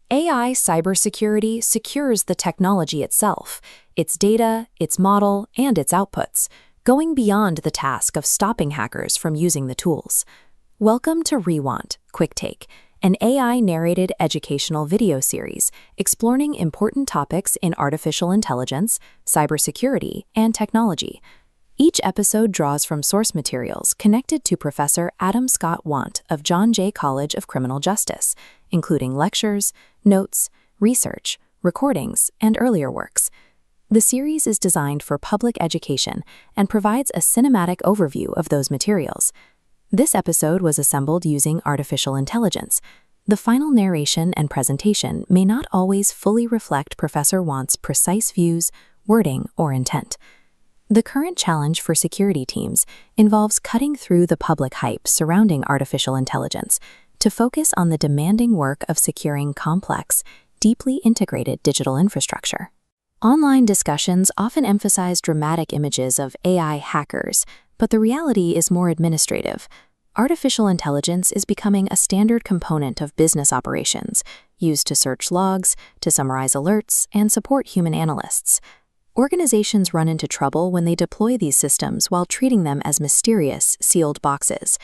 AI cybersecurity secures the technology itself, its data, its model, and its outputs, going beyond the task of stopping hackers from using the tools. Welcome to Wandt, Quick Take, an AI-narrated educational video series exploring important topics in artificial intelligence, cybersecurity, and technology. Each episode draws from source materials connected to Professor Adam Scott Wandt of John Jay College of Criminal Justice, including lectures, notes, research, recordings, and earlier works. The series is designed for public education and provides a cinematic overview of those materials. This episode was assembled using artificial intelligence. The final narration and presentation may not always fully reflect Professor Wandt's precise views, wording, or intent. The current challenge for security teams involves cutting through the public hype surrounding artificial intelligence to focus on the demanding work of securing complex, deeply integrated digital infrastructure. Online discussions often emphasize dramatic images of AI hackers, but the reality is more administrative. Artificial intelligence is becoming a standard component of business operations, used to search logs, to summarize alerts, and support human analysts. Organizations run into trouble when they deploy these systems while treating them as mysterious, sealed boxes.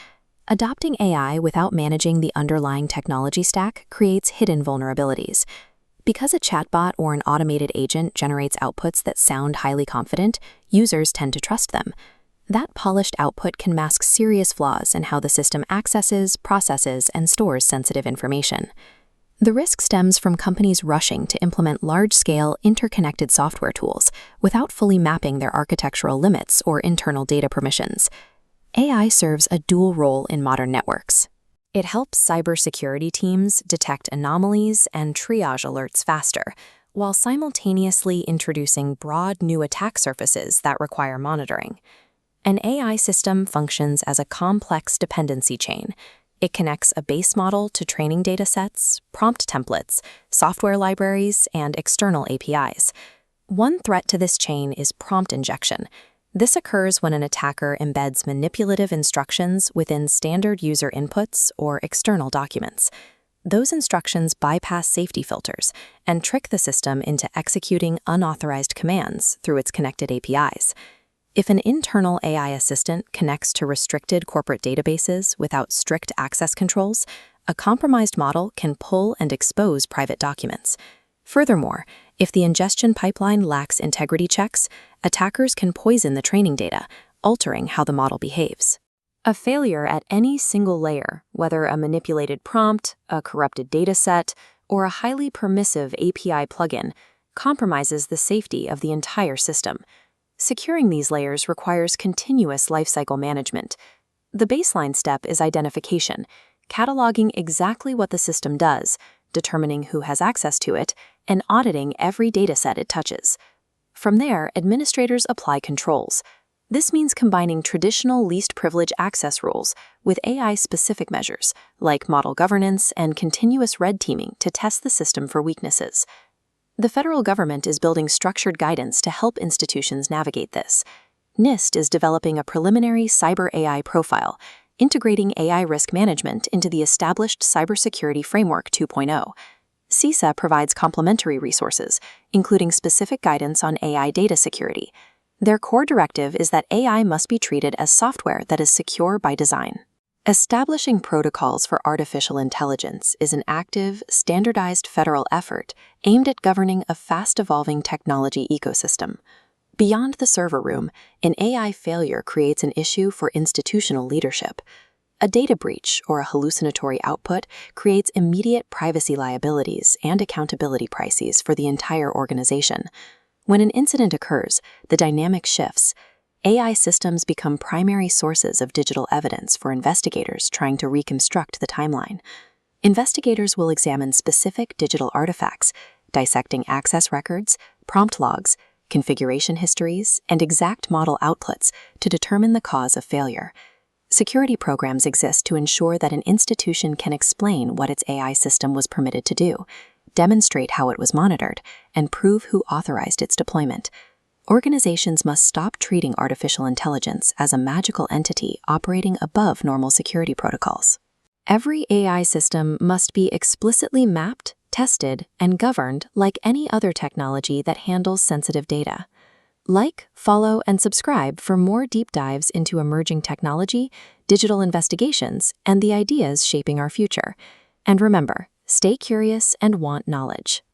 Adopting AI without managing the underlying technology stack creates hidden vulnerabilities. Because a chatbot or an automated agent generates outputs that sound highly confident, users tend to trust them. That polished output can mask serious flaws in how the system accesses, processes, and stores sensitive information. The risk stems from companies rushing to implement large-scale, interconnected software tools without fully mapping their architectural limits or internal data permissions. AI serves a dual role in modern networks. It helps cybersecurity teams detect anomalies and triage alerts faster, while simultaneously introducing broad new attack surfaces that require monitoring. An AI system functions as a complex dependency chain. It connects a base model to training datasets, prompt templates, software libraries, and external APIs. One threat to this chain is prompt injection. This occurs when an attacker embeds manipulative instructions within standard user inputs or external documents. Those instructions bypass safety filters and trick the system into executing unauthorized commands through its connected APIs. If an internal AI assistant connects to restricted corporate databases without strict access controls, a compromised model can pull and expose private documents. Furthermore, if the ingestion pipeline lacks integrity checks, attackers can poison the training data, altering how the model behaves. A failure at any single layer, whether a manipulated prompt, a corrupted dataset, or a highly permissive API plugin, compromises the safety of the entire system. Securing these layers requires continuous lifecycle management. The baseline step is identification, cataloging exactly what the system does, determining who has access to it, and auditing every dataset it touches. From there, administrators apply controls. This means combining traditional least privilege access rules with AI-specific measures, like model governance and continuous red teaming to test the system for weaknesses. The federal government is building structured guidance to help institutions navigate this. NIST is developing a preliminary cyber AI profile, integrating AI risk management into the established Cybersecurity Framework 2.0. CISA provides complementary resources, including specific guidance on AI data security. Their core directive is that AI must be treated as software that is secure by design. Establishing protocols for artificial intelligence is an active, standardized federal effort aimed at governing a fast-evolving technology ecosystem. Beyond the server room, an AI failure creates an issue for institutional leadership. A data breach or a hallucinatory output creates immediate privacy liabilities and accountability crises for the entire organization. When an incident occurs, the dynamic shifts. AI systems become primary sources of digital evidence for investigators trying to reconstruct the timeline. Investigators will examine specific digital artifacts, dissecting access records, prompt logs, configuration histories, and exact model outputs to determine the cause of failure. Security programs exist to ensure that an institution can explain what its AI system was permitted to do, demonstrate how it was monitored, and prove who authorized its deployment. Organizations must stop treating artificial intelligence as a magical entity operating above normal security protocols. Every AI system must be explicitly mapped, tested, and governed like any other technology that handles sensitive data. Like, follow, and subscribe for more deep dives into emerging technology, digital investigations, and the ideas shaping our future. And remember, stay curious and want knowledge.